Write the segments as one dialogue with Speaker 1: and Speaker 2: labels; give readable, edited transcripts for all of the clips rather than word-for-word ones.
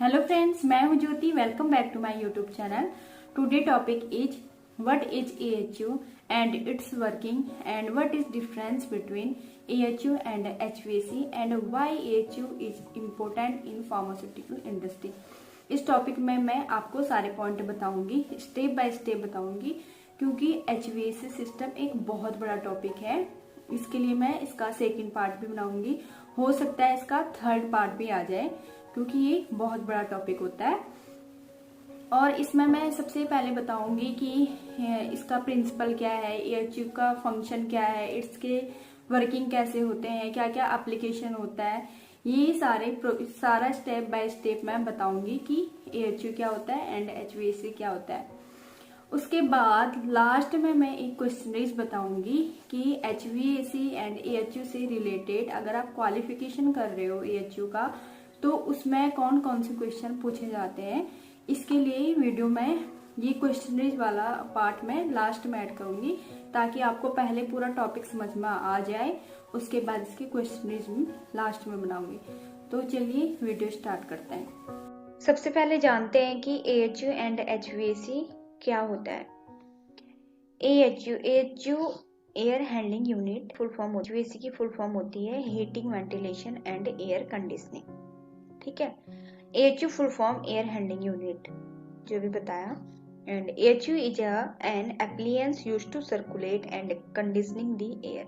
Speaker 1: Hello friends, मैं हूं Jyoti. Welcome back to my YouTube channel. Today topic is what is AHU and its working and what is difference between AHU and HVAC and why AHU is important in pharmaceutical industry. इस topic में मैं आपको सारे point बताऊंगी, step by step बताऊंगी, क्योंकि HVAC system एक बहुत बड़ा टॉपिक है। इसके लिए मैं इसका सेकंड पार्ट भी बनाऊंगी, हो सकता है इसका थर्ड पार्ट भी आ जाए, क्योंकि ये बहुत बड़ा टॉपिक होता है। और इसमें मैं सबसे पहले बताऊंगी कि इसका प्रिंसिपल क्या है, AHU का फंक्शन क्या है, इसके वर्किंग कैसे होते हैं, क्या क्या एप्लीकेशन होता है। ये सारा स्टेप बाय स्टेप मैं बताऊंगी कि AHU क्या होता है एंड HVAC क्या होता है। उसके बाद लास्ट में मैं एक क्वेश्चनरीज बताऊंगी कि HVAC एंड AHU से रिलेटेड अगर आप क्वालिफिकेशन कर रहे हो AHU का, तो उसमें कौन कौन से क्वेश्चन पूछे जाते हैं। इसके लिए वीडियो में ये क्वेश्चनरीज वाला पार्ट में लास्ट में ऐड करूंगी, ताकि आपको पहले पूरा टॉपिक समझ में आ जाए, उसके बाद इसके क्वेश्चनरीज लास्ट में बनाऊंगी। तो चलिए वीडियो स्टार्ट करते हैं। सबसे पहले जानते हैं कि AHU एंड HVAC क्या होता है। AHU air handling unit full form, HVAC की फुल फॉर्म होती है heating, ventilation and air conditioning. ठीक है, AHU full form air handling unit जो भी बताया। And AHU is an appliances used to circulate and conditioning the air.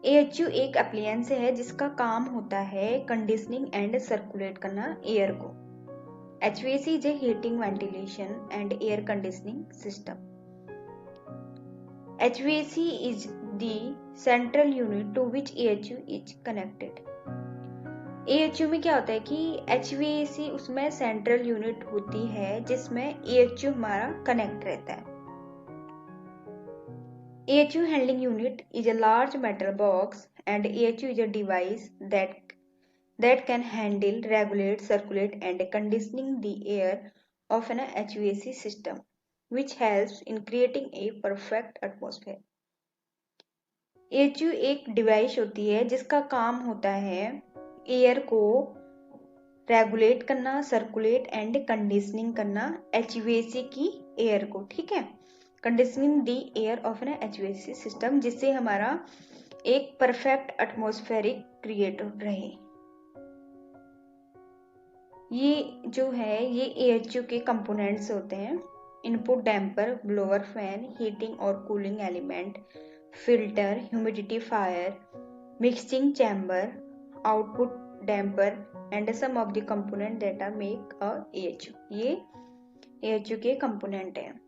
Speaker 1: AHU एक appliances है जिसका काम होता है कंडीशनिंग एंड सर्कुलेट करना एयर को। HVAC is a heating, ventilation and air conditioning system. HVAC is the central unit to which AHU is connected. AHU में क्या होता है कि HVAC उसमें सेंट्रल यूनिट होती है जिसमें AHU हमारा कनेक्ट रहता है। AHU handling unit is a large metal box and AHU is a device that can handle, regulate, circulate and conditioning the air of an HVAC system, which helps in creating a perfect atmosphere. AHU एक device होती है जिसका काम होता है air को regulate करना, circulate and conditioning करना HVAC की एयर को। ठीक है, conditioning the air of an HVAC system, जिससे हमारा एक परफेक्ट एटमॉस्फेरिक क्रिएट रहे। ये जो है ये AHU के कंपोनेंट्स होते हैं। Input damper, blower fan, heating और cooling element, filter, humidifier, mixing chamber, output damper and some of the component that are make a AHU। ये AHU के कंपोनेंट हैं।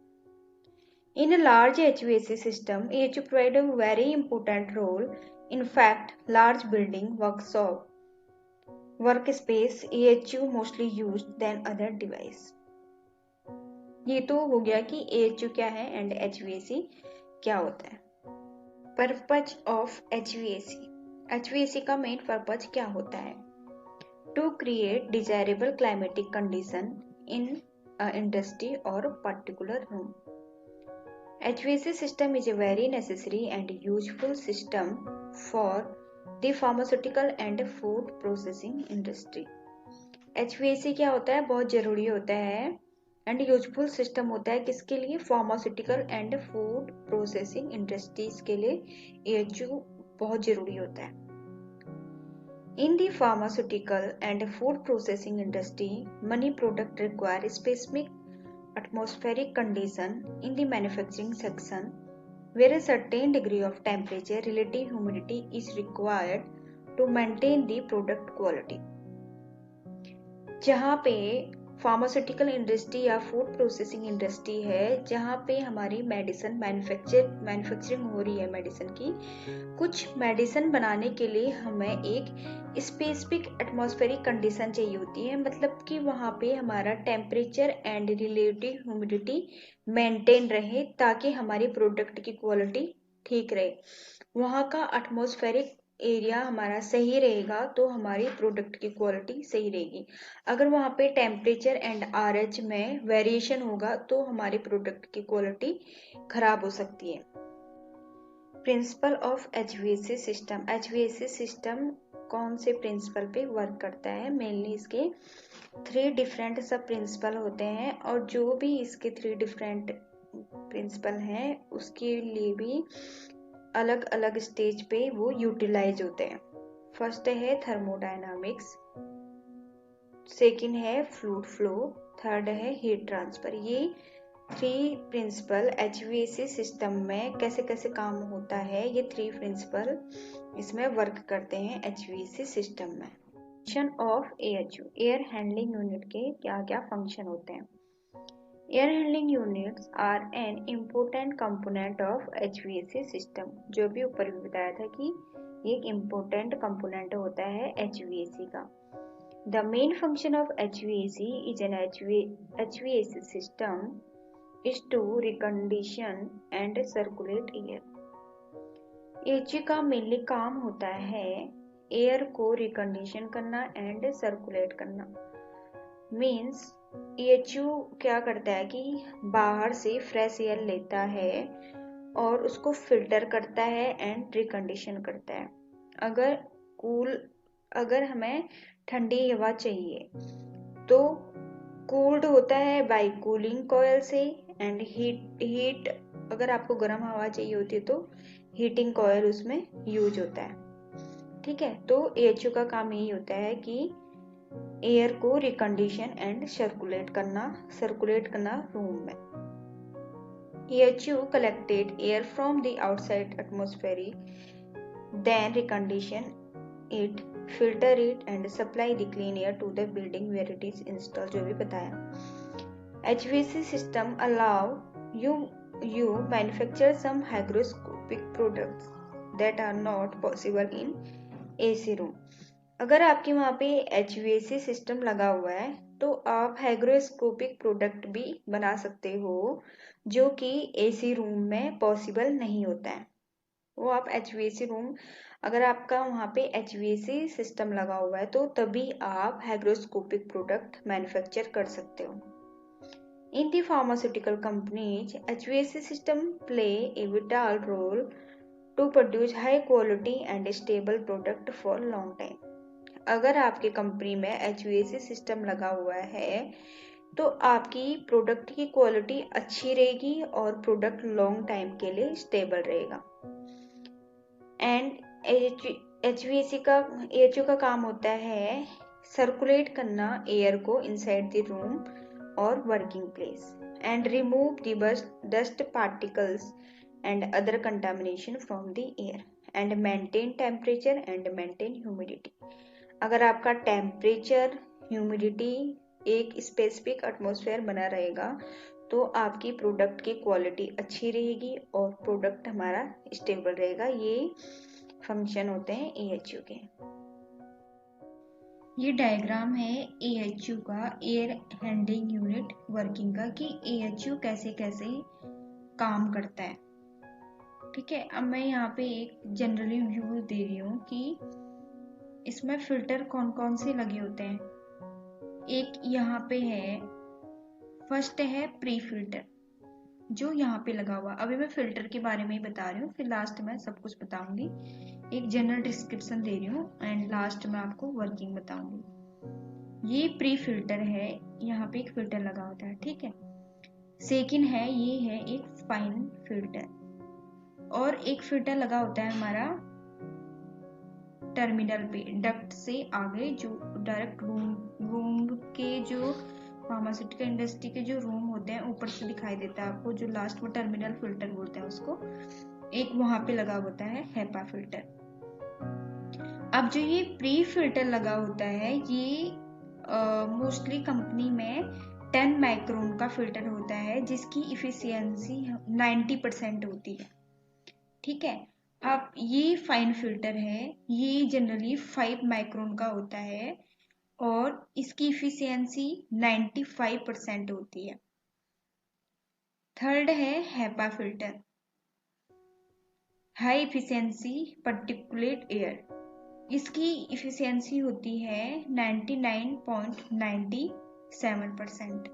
Speaker 1: In a large HVAC system, AHU provide a very important role. In fact, large building, workshop, workspace, AHU mostly used than other device. ये तो हो गया कि AHU क्या है एंड HVAC क्या होता है। Purpose of HVAC। HVAC का मेन पर्पज क्या होता है? To create desirable climatic condition in industry और particular room. HVAC system is a very necessary and useful system for the pharmaceutical and food processing industry. HVAC क्या होता है? बहुत जरूरी होता है एंड यूजफुल सिस्टम होता है किसके लिए? Pharmaceutical and food processing industries के लिए AHU बहुत जरूरी होता है। In the pharmaceutical and food processing industry, many products require specific atmospheric condition in the manufacturing section where a certain degree of temperature, relative humidity is required to maintain the product quality. जहाँ पे pharmaceutical industry या food processing industry है, जहाँ पे हमारी medicine manufacturing हो रही है मेडिसिन की, कुछ मेडिसिन बनाने के लिए हमें एक स्पेसिफिक एटमॉस्फेरिक कंडीशन चाहिए होती है। मतलब कि वहाँ पे हमारा temperature and relative humidity maintain रहे ताकि हमारी प्रोडक्ट की क्वालिटी ठीक रहे। वहाँ का एटमॉस्फेरिक एरिया हमारा सही रहेगा तो हमारी प्रोडक्ट की क्वालिटी सही रहेगी। अगर वहाँ पे टेम्परेचर एंड RH में वेरिएशन होगा तो हमारी प्रोडक्ट की क्वालिटी खराब हो सकती है। Principle of HVAC system. HVAC system कौन से प्रिंसिपल पे वर्क करता है? मेनली इसके 3 डिफरेंट सब प्रिंसिपल होते हैं और जो भी इसके 3 डिफरेंट प्रिंसिपल हैं उसके लिए भी अलग अलग स्टेज पे वो यूटिलाइज होते हैं। फर्स्ट है थर्मोडायनामिक्स, सेकंड है फ्लूइड फ्लो, थर्ड है हीट ट्रांसफर। ये 3 प्रिंसिपल HVAC सिस्टम में कैसे कैसे काम होता है, ये 3 प्रिंसिपल इसमें वर्क करते हैं HVAC सिस्टम में। Function of AHU, air handling unit के क्या क्या फंक्शन होते हैं। Air handling units are an important component of HVAC system. जो भी ऊपर भी बताया था कि ये एक इम्पोर्टेंट कंपोनेंट होता है HVAC का। The main function of HVAC is an HVAC system is to recondition and circulate air. HVAC का मेनली काम होता है एयर को रिकंडीशन करना एंड सर्कुलेट करना। मीन्स EHU क्या करता है कि बाहर से फ्रेश एयर लेता है और उसको फिल्टर करता है एंड रिकंडीशन करता है। अगर हमें ठंडी हवा चाहिए तो कूल्ड होता है बाय कूलिंग कॉयल से एंड हीट अगर आपको गर्म हवा चाहिए होती है तो हीटिंग कॉयल उसमें यूज होता है। ठीक है, तो AHU का काम यही होता है कि एयर को रिकंडीशन एंड सर्कुलेट करना रूम में। AHU collected air from the outside atmosphere, then recondition it, filter it and supply the clean air to the building where it is installed। जो भी बताया। HVAC system allow you manufacture some hygroscopic products that are not possible in AC room। अगर आपके वहाँ पे HVAC system लगा हुआ है तो आप हाइग्रोस्कोपिक प्रोडक्ट भी बना सकते हो जो कि AC रूम में पॉसिबल नहीं होता है। वो आप HVAC रूम, अगर आपका वहाँ पे HVAC सिस्टम लगा हुआ है तो तभी आप हाइग्रोस्कोपिक प्रोडक्ट मैन्युफैक्चर कर सकते हो। In the pharmaceutical companies, HVAC system play a vital role to produce high quality and stable product for long time। अगर आपके कंपनी में HVAC सिस्टम लगा हुआ है तो आपकी प्रोडक्ट की क्वालिटी अच्छी रहेगी और प्रोडक्ट लॉन्ग टाइम के लिए स्टेबल रहेगा। एंड AHU का काम होता है सर्कुलेट करना एयर को इनसाइड द रूम और working place and remove the dust particles and other contamination from the air and maintain temperature and maintain humidity. अगर आपका टेम्परेचर ह्यूमिडिटी एक स्पेसिफिक एटमॉस्फेयर बना रहेगा तो आपकी प्रोडक्ट की क्वालिटी अच्छी रहेगी और प्रोडक्ट हमारा स्टेबल रहेगा। ये फंक्शन होते हैं AHU के। ये डायग्राम है AHU का, एयर हैंडलिंग यूनिट वर्किंग का, कि AHU कैसे कैसे काम करता है। ठीक है, अब मैं यहाँ पे एक जनरली व्यू दे रही हूँ कि इसमें फिल्टर कौन कौन से लगे होते हैं। एक यहाँ पे है, फर्स्ट है प्री फिल्टर जो यहाँ पे लगा हुआ। अभी मैं फिल्टर के बारे में ही बता रही हूँ, फिर लास्ट में सब कुछ बताऊंगी। एक जनरल डिस्क्रिप्शन दे रही हूँ एंड लास्ट में आपको वर्किंग बताऊंगी। ये प्री फिल्टर है, यहाँ पे एक फिल्टर लगा होता है। ठीक है, सेकंड है, ये है एक फाइन फिल्टर और एक फिल्टर लगा होता है हमारा टर्मिनल पे डक्ट से आगे, जो डायरेक्ट रूम के जो फार्मास्यूटिकल इंडस्ट्री के जो रूम होते हैं ऊपर से दिखाई देता है आपको, जो लास्ट में टर्मिनल फिल्टर बोलते हैं उसको। एक वहां पे लगा होता है HEPA फिल्टर। अब जो ये प्री फिल्टर लगा होता है ये मोस्टली कंपनी में 10 माइक्रोन का फिल्टर होता है जिसकी इफिशियंसी 90% होती है। ठीक है, अब ये फाइन फिल्टर है, ये जनरली 5 माइक्रोन का होता है और इसकी इफिशियंसी 95% होती है। थर्ड है HEPA filter, high efficiency particulate air, इसकी इफिशियंसी होती है 99.97%।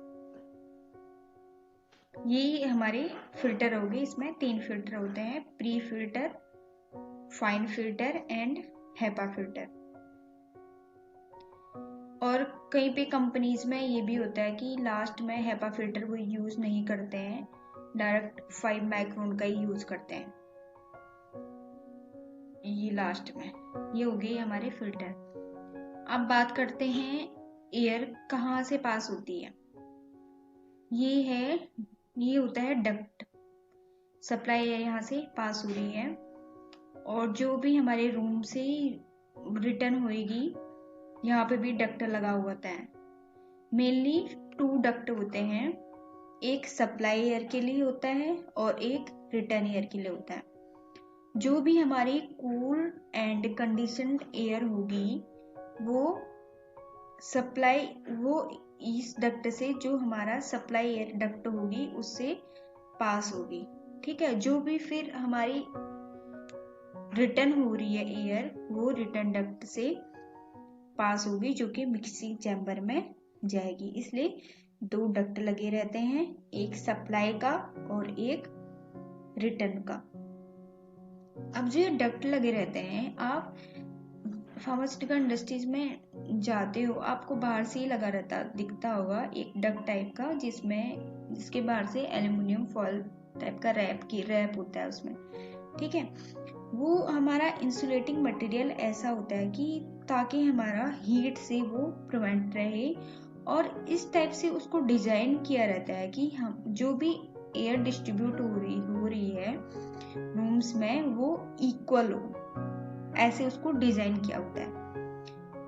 Speaker 1: ये हमारे फिल्टर हो गए। इसमें 3 फिल्टर होते हैं, pre filter, fine filter and HEPA filter. और कहीं पे कंपनीज में ये भी होता है कि लास्ट में हेपा फिल्टर वो यूज नहीं करते हैं, डायरेक्ट 5 माइक्रोन का ही यूज करते हैं। ये लास्ट में ये हो गए हमारे फिल्टर। अब बात करते हैं एयर कहाँ से पास होती है। ये होता है डक्ट, सप्लाई एयर यहाँ से पास हो रही है और जो भी हमारे रूम से रिटर्न होएगी यहाँ पे भी डक्ट लगा हुआ होता है। मेनली 2 डक्ट होते हैं, एक सप्लाई एयर के लिए होता है और एक रिटर्न एयर के लिए होता है। जो भी हमारी कूल एंड कंडीशनड एयर होगी वो इस डक्ट से, जो हमारा सप्लाई एयर डक्ट होगी उससे पास होगी। ठीक है, जो भी फिर हमारी रिटर्न हो रही है एयर वो रिटर्न डक्ट से पास होगी जो कि मिक्सिंग चैम्बर में जाएगी। इसलिए 2 डक्ट लगे रहते हैं, एक सप्लाई का और एक रिटर्न का। अब जो ये डक्ट लगे रहते हैं, आप फार्मास्यूटिकल इंडस्ट्रीज में जाते हो आपको बाहर से ही लगा रहता दिखता होगा एक डक्ट टाइप का, जिसके बाहर से एल्युमिनियम फॉयल टाइप का रैप होता है उसमें। ठीक है, वो हमारा इंसुलेटिंग मटेरियल ऐसा होता है कि ताकि हमारा हीट से वो प्रिवेंट रहे, और इस टाइप से उसको डिजाइन किया रहता है कि हम जो भी एयर डिस्ट्रीब्यूट हो रही है रूम्स में वो इक्वल हो, ऐसे उसको डिजाइन किया होता है।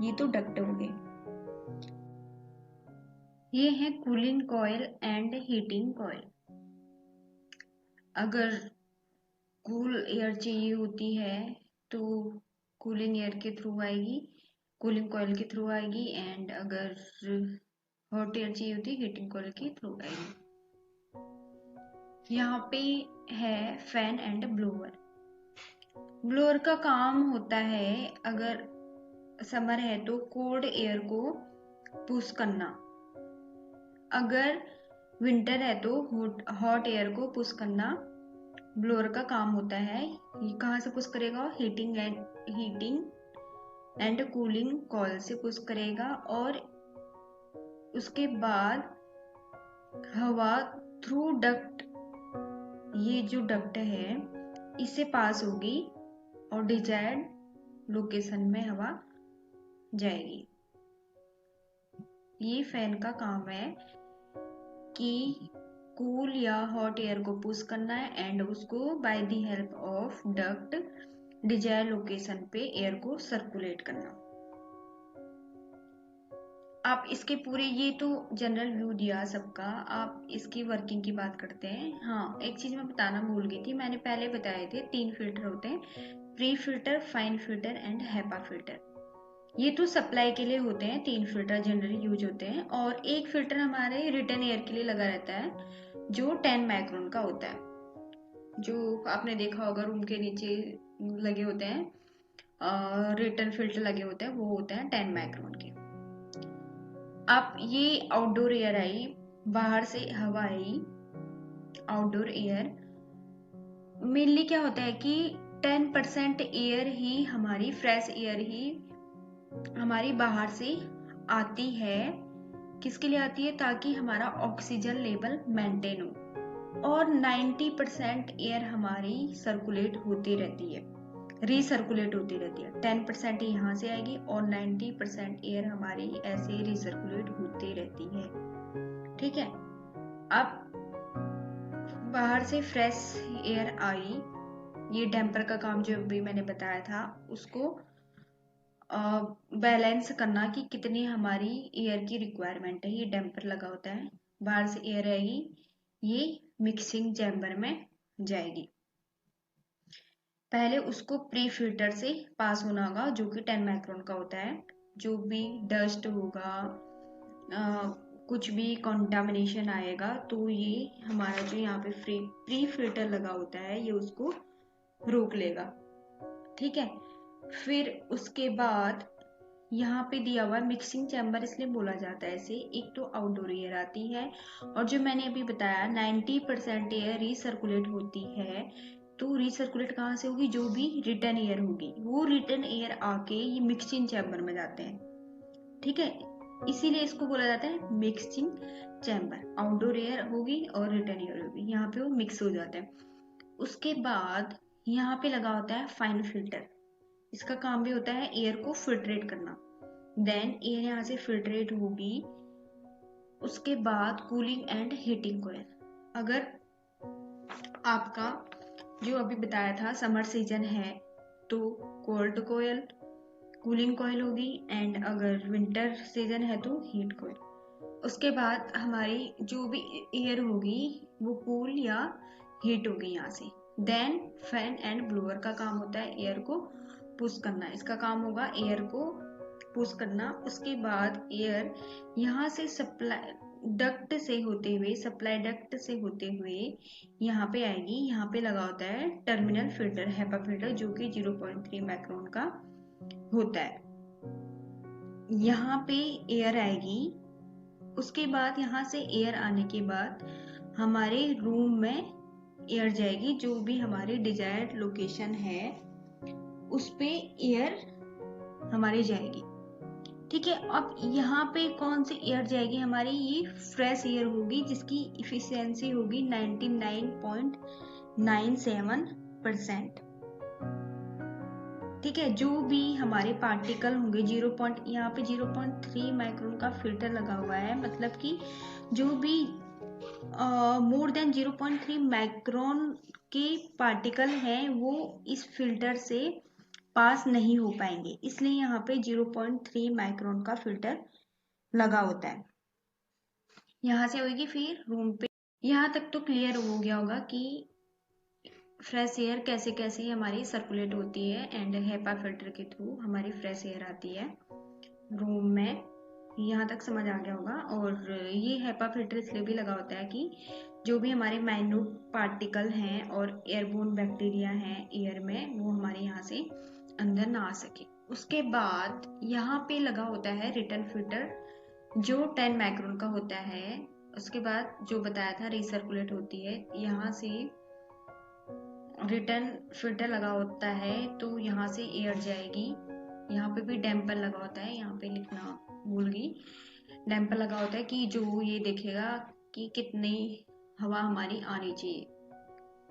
Speaker 1: ये तो डक्ट हो गए। ये है cooling coil and heating coil. अगर कूल एयर चाहिए होती है तो कूलिंग एयर के थ्रू आएगी, कूलिंग कॉइल के थ्रू आएगी, एंड अगर हॉट एयर चाहिए होती है हीटिंग कॉइल के थ्रू आएगी। यहाँ पे है फैन एंड ब्लोअर। ब्लोअर का काम होता है, अगर समर है तो कोल्ड एयर को पुश करना, अगर विंटर है तो हॉट एयर को पुश करना ब्लोअर का काम होता है। ये कहाँ से पुश करेगा? हीटिंग एंड कूलिंग कॉइल से पुश करेगा, और उसके बाद हवा थ्रू डक्ट, ये जो डक्ट है इससे पास होगी और डिजायर्ड लोकेशन में हवा जाएगी। ये फैन का काम है कि कूल या हॉट एयर को पुश करना है एंड उसको by the help of duct desire location पे एयर को सर्कुलेट करना। आप इसके पूरे, ये तो जनरल व्यू दिया सबका, आप इसकी वर्किंग की बात करते हैं। हाँ, एक चीज मैं बताना भूल गई थी, मैंने पहले बताए थे 3 फिल्टर होते हैं, pre filter, fine filter and HEPA filter. ये तो सप्लाई के लिए होते हैं, 3 फिल्टर जनरली यूज होते हैं, और एक फिल्टर हमारे रिटर्न एयर के लिए लगा रहता है जो 10 माइक्रोन का होता है, जो आपने देखा होगा रूम के नीचे लगे होते हैं, रिटर्न फिल्टर लगे होते हैं, वो होते हैं 10 माइक्रोन के। अब ये आउटडोर एयर आई, बाहर से हवा आई, आउटडोर एयर। मेनली क्या होता है कि 10% एयर ही हमारी फ्रेश एयर ही हमारी बाहर से आती है। किसके लिए आती है? ताकि हमारा ऑक्सीजन लेवल मेंटेन हो, और 90% एयर हमारी सर्कुलेट होती रहती है, रीसर्कुलेट होती रहती है। 10% यहाँ से आएगी और 90% एयर हमारी ऐसे रीसर्कुलेट होती रहती है। ठीक है, अब बाहर से फ्रेश एयर आई, ये डैम्पर का काम जो अभी मैंने बताया था उसको बैलेंस करना कि कितनी हमारी एयर की रिक्वायरमेंट है। ये डैम्पर लगा होता है, बाहर से एयर आएगी, ये मिक्सिंग चैम्बर में जाएगी। पहले उसको प्री फिल्टर से पास होना होगा जो कि 10 माइक्रोन का होता है। जो भी डस्ट होगा, कुछ भी कंटामिनेशन आएगा तो ये हमारा जो यहाँ पे प्री फिल्टर लगा होता है ये उसको रोक लेगा। ठीक है, फिर उसके बाद यहाँ पे दिया हुआ मिक्सिंग चैम्बर इसलिए बोला जाता है इसे, एक तो आउटडोर एयर आती है, और जो मैंने अभी बताया 90% एयर रीसर्कुलेट होती है। तो रीसर्कुलेट कहाँ से होगी? जो भी रिटर्न एयर होगी वो रिटर्न एयर आके ये मिक्सिंग चैम्बर में जाते हैं। ठीक है,
Speaker 2: इसीलिए इसको बोला जाता है मिक्सिंग चैम्बर। आउटडोर एयर होगी और रिटर्न एयर होगी, यहाँ पे वो मिक्स हो जाता है। उसके बाद यहाँ पे लगा होता है फाइन फिल्टर। इसका काम भी होता है एयर को फिल्ट्रेट करना। देन एयर यहाँ से फिल्ट्रेट होगी। उसके बाद कूलिंग एंड हीटिंग कॉइल। अगर आपका जो अभी बताया था समर सीजन है तो कोल्ड कॉइल कूलिंग कॉइल होगी, एंड अगर विंटर सीजन है तो हीट कॉइल। उसके बाद हमारी जो भी एयर होगी वो कूल या हीट होगी यहाँ से। देन फैन एंड ब्लोअर का काम होता है एयर को पुश करना। इसका काम होगा एयर को पुश करना। उसके बाद एयर यहाँ से सप्लाई डक्ट से होते हुए यहाँ पे आएगी। यहाँ पे लगा होता है टर्मिनल फिल्टर, हेपा फिल्टर, जो कि 0.3 माइक्रोन का होता है। यहाँ पे एयर आएगी। उसके बाद यहाँ से एयर आने के बाद हमारे रूम में एयर जाएगी, जो भी हमारी डिजायर्ड लोकेशन है उस पे एयर हमारी जाएगी। ठीक है, अब यहाँ पे कौन सी एयर जाएगी हमारी? ये फ्रेश एयर होगी जिसकी इफिशियंसी होगी 99.97%। ठीक है, जो भी हमारे पार्टिकल होंगे यहाँ पे 0.3 माइक्रोन का फिल्टर लगा हुआ है, मतलब कि जो भी मोर देन 0.3 माइक्रोन के पार्टिकल हैं वो इस फिल्टर से पास नहीं हो पाएंगे, इसलिए यहाँ पे 0.3 माइक्रोन का फिल्टर लगा होता है। यहाँ से होगी फिर रूम पे। यहाँ तक तो क्लियर हो गया होगा कि फ्रेश एयर कैसे कैसे हमारी सर्कुलेट होती है एंड हेपा फिल्टर के थ्रू हमारी फ्रेश एयर आती है रूम में। यहाँ तक समझ आ गया होगा। और ये हेपा फिल्टर इसलिए भी लगा होता है कि जो भी हमारे माइन्यूट पार्टिकल हैं और एयरबोर्न बैक्टीरिया हैं एयर में, वो हमारे यहाँ से अंदर ना आ सके। उसके बाद यहाँ पे लगा होता है रिटर्न फिल्टर, जो 10 माइक्रोन का होता है। उसके बाद जो बताया था रिसर्कुलेट होती है, यहाँ से रिटर्न फिल्टर लगा होता है तो यहाँ से एयर जाएगी। यहाँ पे भी डैम्पर लगा होता है, यहाँ पे लिखना भूल गई। डैम्पर लगा होता है कि जो ये देखेगा कि कितनी हवा हमारी आनी चाहिए,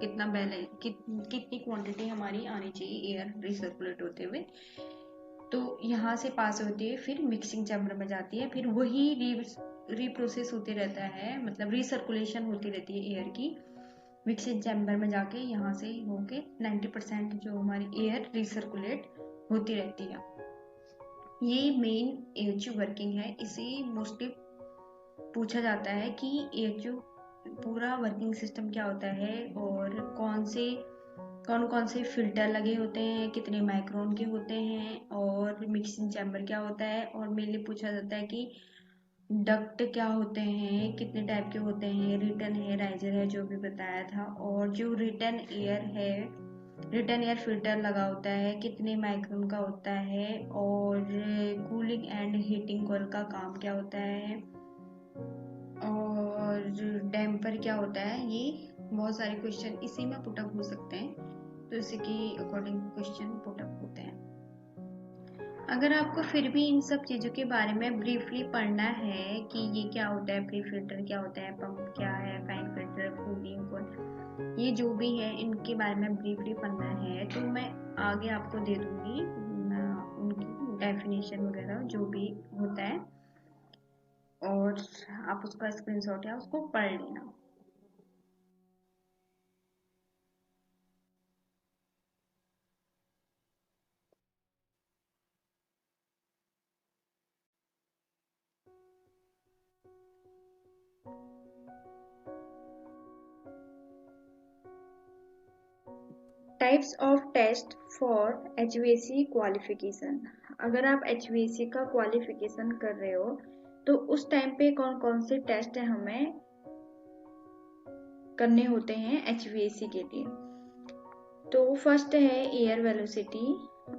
Speaker 2: कितना बैलेंस, कितनी क्वांटिटी हमारी आनी चाहिए एयर रिसर्कुलेट होते हुए। तो यहाँ से पास होती है, फिर मिक्सिंग चैम्बर में जाती है, फिर वही रीप्रोसेस होते रहता है, मतलब रिसर्कुलेशन होती रहती है एयर की। मिक्सिंग चैम्बर में जाके यहाँ से होके 90% जो हमारी एयर रिसर्कुलेट होती रहती है। ये मेन AHU वर्किंग है। इसे मोस्टली पूछा जाता है कि AHU पूरा वर्किंग सिस्टम क्या होता है और कौन कौन से फिल्टर लगे होते हैं, कितने माइक्रोन के होते हैं, और मिक्सिंग चैम्बर क्या होता है। और मेनली पूछा जाता है कि डक्ट क्या होते हैं, कितने टाइप के होते हैं, रिटर्न है, राइजर है, जो भी बताया था। और जो रिटर्न एयर फिल्टर लगा होता है कितने माइक्रोन का होता है, और कूलिंग एंड हीटिंग कॉइल का काम क्या होता है, और डैम्पर क्या होता है। ये बहुत सारे क्वेश्चन इसी में पुटअप हो सकते हैं, तो इसी के अकॉर्डिंग क्वेश्चन पुटअप होते हैं। अगर आपको फिर भी इन सब चीज़ों के बारे में ब्रीफली पढ़ना है कि ये क्या होता है, प्री फिल्टर क्या होता है, पंप क्या है, फाइन फिल्टर, कूलिंग कॉइल, ये जो भी है इनके बारे में ब्रीफली पढ़ना है तो मैं आगे आपको दे दूंगी उनकी डेफिनेशन वगैरह जो भी होता है, और आप उसका स्क्रीनशॉट या उसको पढ़ लेना। Types of test for HVAC qualification. अगर आप HVAC का क्वालिफिकेशन कर रहे हो तो उस टाइम पे कौन कौन से टेस्ट हमें करने होते हैं HVAC के लिए। तो फर्स्ट है एयर वेलोसिटी,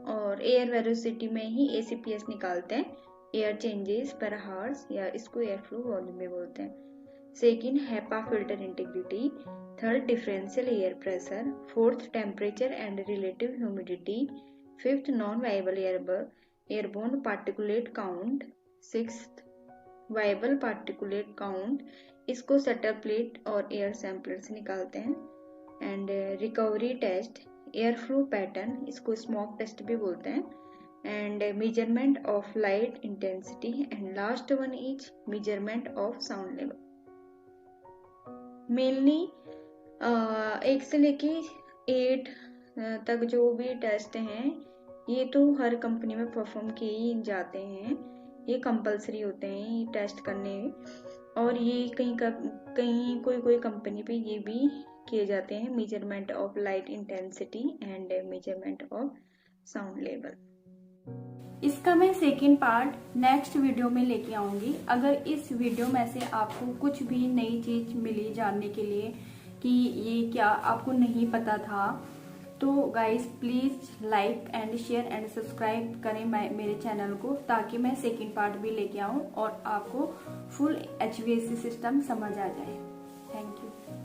Speaker 2: और एयर वेलोसिटी में ही ACPS निकालते हैं, एयर चेंजेस पर हावर्स, या इसको एयर फ्लो वॉल्यूम में बोलते हैं। Second HEPA filter integrity, third differential air pressure, fourth temperature and relative humidity, fifth non viable airborne particulate count, sixth viable particulate count, इसको शटर प्लेट और air sampler से निकालते हैं। And recovery test, air flow pattern, इसको smoke test भी बोलते हैं। And measurement of light intensity, and last one is measurement of sound level. Mainly 1 से लेके 8 तक जो भी टेस्ट हैं ये तो हर कंपनी में परफॉर्म किए ही जाते हैं, ये कंपलसरी होते हैं ये टेस्ट करने। और ये कहीं कोई कंपनी पे ये भी किए जाते हैं, measurement of light intensity and measurement of sound level.
Speaker 1: इसका मैं सेकेंड पार्ट नेक्स्ट वीडियो में लेके आऊंगी। अगर इस वीडियो में से आपको कुछ भी नई चीज मिली जानने के लिए कि ये क्या आपको नहीं पता था, तो guys please like and share and subscribe करें मेरे चैनल को, ताकि मैं सेकेंड पार्ट भी लेके आऊं और आपको फुल HVAC सिस्टम समझ आ जाए। Thank you.